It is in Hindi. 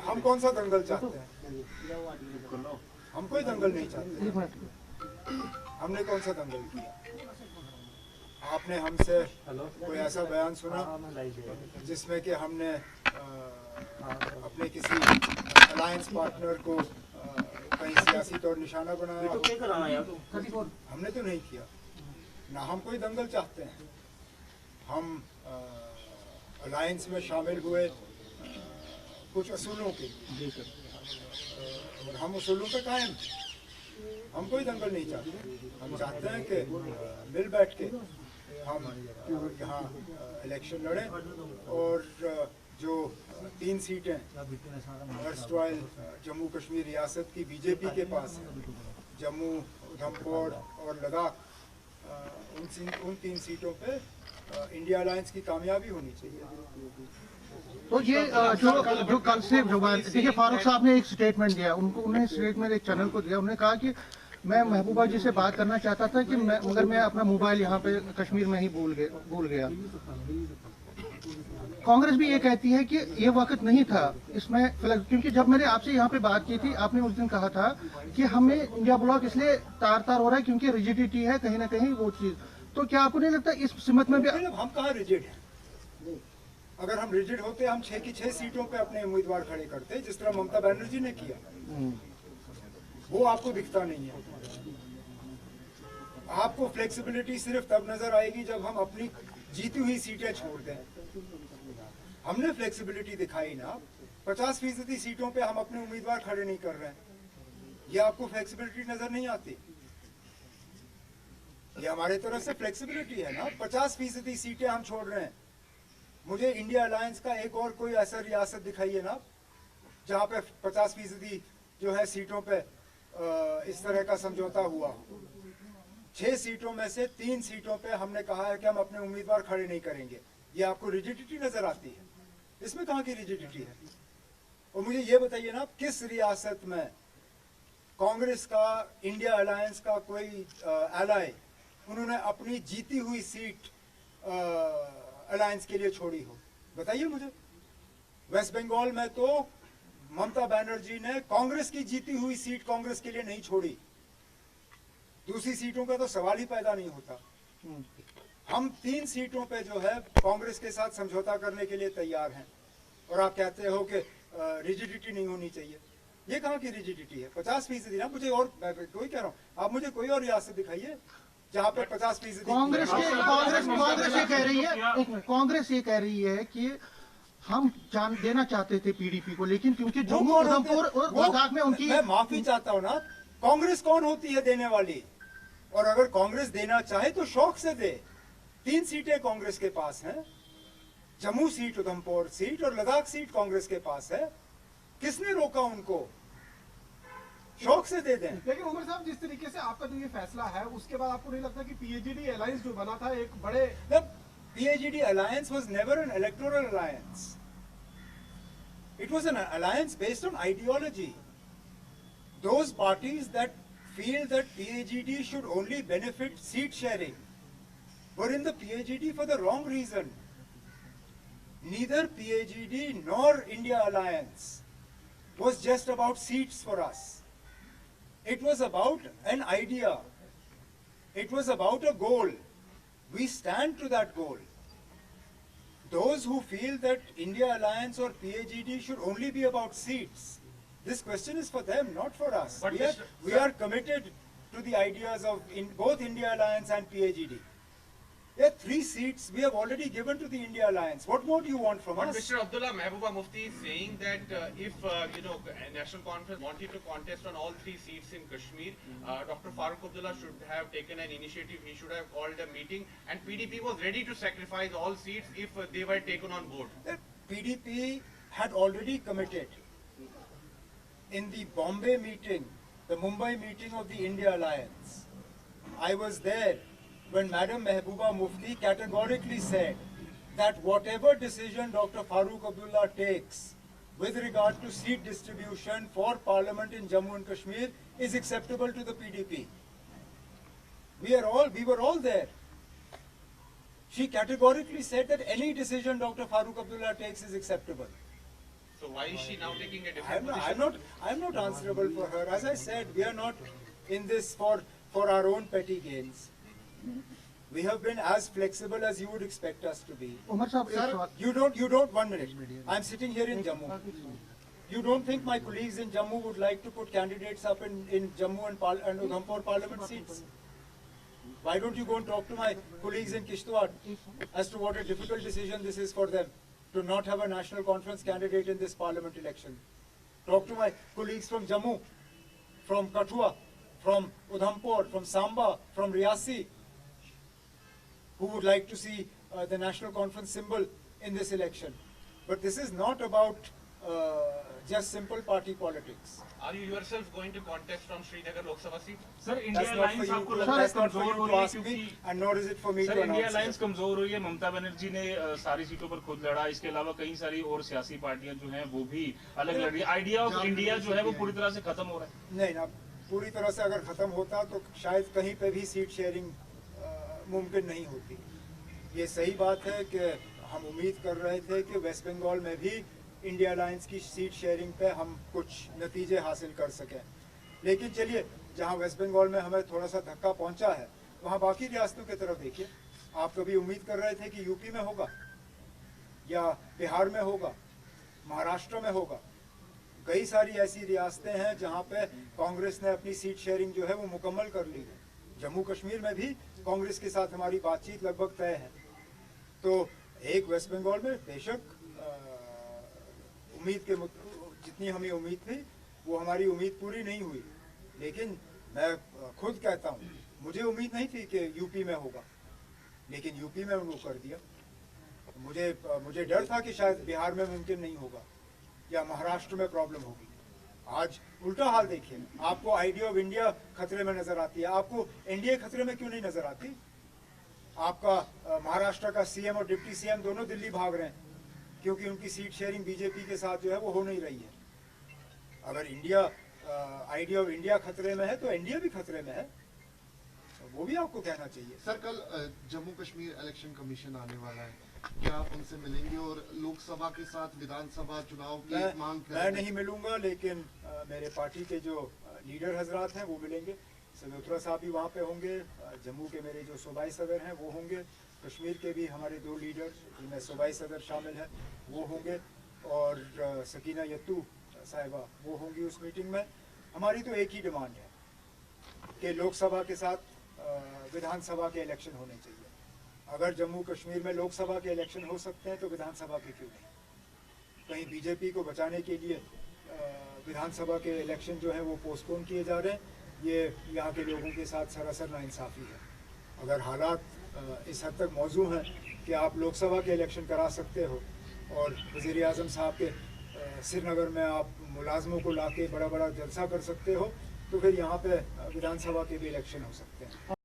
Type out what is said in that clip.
हम कौन सा दंगल चाहते हैं? हम कोई दंगल नहीं चाहते। हमने कौन सा दंगल किया? आपने हमसे कोई ऐसा बयान सुना जिसमें कि हमने अपने किसी अलायंस पार्टनर को कहीं सियासी तौर निशाना बनाया? हमने तो नहीं किया ना। हम कोई दंगल चाहते हैं। हम अलायंस में शामिल हुए कुछ असूलों के लिए और हम उसूलों पे कायम। हम कोई दंगल नहीं चाहते। हम चाहते हैं कि मिल बैठ के हम यहाँ इलेक्शन लड़ें और जो 3 सीटें अर्स्टवाइल जम्मू कश्मीर रियासत की बीजेपी के पास है, जम्मू, उधमपुर और लद्दाख, उन 3 सीटों पे इंडिया अलायंस की कामयाबी होनी चाहिए। तो ये जो कल से जो देखिए फारूक साहब ने एक स्टेटमेंट दिया, उन्होंने स्टेटमेंट एक चैनल को दिया। उन्होंने कहा कि मैं महबूबा जी से बात करना चाहता था कि मगर मैं अपना मोबाइल यहाँ पे कश्मीर में ही भूल गया। कांग्रेस भी ये कहती है कि ये वक्त नहीं था इसमें, क्योंकि जब मैंने आपसे यहाँ पे बात की थी आपने उस दिन कहा था कि हमें इंडिया ब्लॉक इसलिए तार तार हो रहा है क्योंकि रिजिडिटी है कहीं ना कहीं वो चीज। तो क्या आपको नहीं लगता इस सिमत में भी हम कहाँ रिजिड हैं? अगर हम रिजिड होते हम 6 की 6 सीटों पे अपने उम्मीदवार खड़े करते जिस तरह ममता बनर्जी ने किया। वो आपको दिखता नहीं है। आपको फ्लेक्सिबिलिटी सिर्फ तब नजर आएगी जब हम अपनी जीती हुई सीटें छोड़ दें। हमने फ्लेक्सिबिलिटी दिखाई ना। 50% सीटों पे हम अपने उम्मीदवार खड़े नहीं कर रहे हैं। ये आपको फ्लेक्सिबिलिटी नजर नहीं आती? ये हमारे तरफ से फ्लेक्सिबिलिटी है ना। 50% सीटें हम छोड़ रहे हैं। मुझे इंडिया अलायंस का एक और कोई ऐसा रियासत दिखाइए ना जहां पे 50% जो है सीटों पे इस तरह का समझौता हुआ। 6 सीटों में से 3 सीटों पे हमने कहा है कि हम अपने उम्मीदवार खड़े नहीं करेंगे। ये आपको रिजिडिटी नजर आती है? इसमें कहाँ की रिजिडिटी है? और मुझे ये बताइए ना, किस रियासत में कांग्रेस का इंडिया अलायंस का कोई एलाय उन्होंने अपनी जीती हुई सीट अलायंस के लिए छोड़ी हो? बताइए मुझे। वेस्ट बंगाल में तो ममता बनर्जी ने कांग्रेस की जीती हुई सीट कांग्रेस के लिए नहीं छोड़ी। दूसरी सीटों का तो सवाल ही पैदा नहीं होता। हम 3 सीटों पे जो है कांग्रेस के साथ समझौता करने के लिए तैयार हैं और आप कहते हो कि रिजिडिटी नहीं होनी चाहिए। ये कहाँ की रिजिडिटी है? 50% ना। मुझे और कोई कह रहा हूँ, आप मुझे कोई और रियासत दिखाइए जहाँ पे 50%। कांग्रेस ये कह रही है, कांग्रेस ये कह रही है कि हम जान देना चाहते थे पीडीपी को, लेकिन क्योंकि जम्मू, उधमपुर और लद्दाख में उनकी। मैं माफी चाहता हूँ ना। कांग्रेस कौन होती है देने वाली? और अगर कांग्रेस देना चाहे तो शौक से दे। 3 सीटें कांग्रेस के पास हैं। जम्मू सीट, उधमपुर सीट और लद्दाख सीट कांग्रेस के पास है। किसने रोका उनको? शौक से दे दें। लेकिन उमर साहब, जिस तरीके से आपका जो ये फैसला है उसके बाद आपको नहीं लगता कि पीएजीडी अलायंस जो बना था एक बड़े। PAGD alliance was never an electoral alliance. It was an alliance based on ideology. Those parties that feel that PAGD should only benefit seat sharing were in the PAGD for the wrong reason. Neither PAGD nor India Alliance was just about seats for us. It was about an idea. It was about a goal. We stand to that goal. Those who feel that India Alliance or PAGD should only be about seats, this question is for them, not for us. We are committed to the ideas of both India Alliance and PAGD. There are 3 seats we have already given to the India Alliance. What more do you want from us? Mr. Abdullah, Mehbooba Mufti is saying that if National Conference wanted to contest on all 3 seats in Kashmir, Dr. Farooq Abdullah should have taken an initiative. He should have called a meeting, and PDP was ready to sacrifice all seats if they were taken on board. The PDP had already committed in the Bombay meeting, the Mumbai meeting of the India Alliance. I was there when Madam Mehbooba Mufti categorically said that whatever decision Dr. Farooq Abdullah takes with regard to seat distribution for Parliament in Jammu and Kashmir is acceptable to the PDP. We were all there. She categorically said that any decision Dr. Farooq Abdullah takes is acceptable. So why is she now taking a different position? I'm not answerable for her. As I said, we are not in this for our own petty gains. We have been as flexible as you would expect us to be. Umar साहब एक सवाल You don't, 1 minute. I'm sitting here in Jammu. You don't think my colleagues in Jammu would like to put candidates up in Jammu and Udhampur parliament seats? Why don't you go and talk to my colleagues in Kishtwar as to what a difficult decision this is for them to not have a national conference candidate in this parliament election? Talk to my colleagues from Jammu, from Kathua, from Udhampur, from Samba, from Riyasi, who would like to see the national conference symbol in this election. But this is not about just simple party politics. Are you yourself going to contest from Srinagar Lok Sabha seat? Sir That's India not for alliance you आपको to, लगता है that's not for कमजोर you हो to रही है ask me, क्योंकि and nor is it for me sir to India announce. Alliance कमजोर हो रही है। ममता बनर्जी ने सारी सीटों पर खुद लड़ा, इसके अलावा कई सारी और सियासी पार्टियां जो हैं वो भी अलग लड़ रही है। आइडिया ऑफ इंडिया जो है वो पूरी तरह से खत्म हो रहा है। नहीं ना, पूरी तरह से अगर खत्म होता तो शायद कहीं पे भी सीट शेयरिंग मुमकिन नहीं होती। ये सही बात है कि हम उम्मीद कर रहे थे कि वेस्ट बंगाल में भी इंडिया अलायंस की सीट शेयरिंग पे हम कुछ नतीजे हासिल कर सकें, लेकिन चलिए जहां वेस्ट बंगाल में हमें थोड़ा सा धक्का पहुंचा है वहां बाकी रियासतों की तरफ देखिए। आप कभी उम्मीद कर रहे थे कि यूपी में होगा या बिहार में होगा, महाराष्ट्र में होगा? कई सारी ऐसी रियासतें हैं जहां पे कांग्रेस ने अपनी सीट शेयरिंग जो है वो मुकम्मल कर ली है। जम्मू कश्मीर में भी कांग्रेस के साथ हमारी बातचीत लगभग तय है। तो एक वेस्ट बंगाल में बेशक उम्मीद के जितनी हमें उम्मीद थी वो हमारी उम्मीद पूरी नहीं हुई, लेकिन मैं खुद कहता हूँ मुझे उम्मीद नहीं थी कि यूपी में होगा, लेकिन यूपी में वो कर दिया। मुझे डर था कि शायद बिहार में मुमकिन नहीं होगा या महाराष्ट्र में प्रॉब्लम होगी। आज उल्टा हाल देखिए, आपको आइडिया ऑफ इंडिया खतरे में नजर आती है, आपको एनडीए खतरे में क्यों नहीं नजर आती? आपका महाराष्ट्र का सीएम और डिप्टी सीएम दोनों दिल्ली भाग रहे हैं क्योंकि उनकी सीट शेयरिंग बीजेपी के साथ जो है वो हो नहीं रही है। अगर इंडिया आइडिया ऑफ इंडिया खतरे में है तो एनडीए भी खतरे में है, वो भी आपको कहना चाहिए। सर कल जम्मू कश्मीर इलेक्शन कमीशन आने वाला है, क्या आप उनसे मिलेंगे और लोकसभा के साथ विधानसभा चुनाव की मांग मैं नहीं मिलूंगा, लेकिन मेरे पार्टी के जो लीडर हजरात हैं वो मिलेंगे। सलोत्रा साहब भी वहाँ पे होंगे, जम्मू के मेरे जो सूबाई सदर हैं वो होंगे, कश्मीर के भी हमारे 2 लीडर जिनमें सूबाई सदर शामिल हैं वो होंगे, और सकीना यत्तू साहिबा वो होंगी उस मीटिंग में। हमारी तो एक ही डिमांड है कि लोकसभा के साथ विधानसभा के इलेक्शन होने चाहिए। अगर जम्मू कश्मीर में लोकसभा के इलेक्शन हो सकते हैं तो विधानसभा के क्यों नहीं? कहीं बीजेपी को बचाने के लिए विधानसभा के इलेक्शन जो है वो पोस्टपोन किए जा रहे हैं, ये यहाँ के लोगों के साथ सरासर नाइंसाफ़ी है। अगर हालात इस हद तक मौजू हैं कि आप लोकसभा के इलेक्शन करा सकते हो और वज़ीर आज़म साहब के श्रीनगर में आप मुलाजमों को लाके बड़ा बड़ा जलसा कर सकते हो, तो फिर यहाँ पे विधानसभा के भी इलेक्शन हो सकते हैं।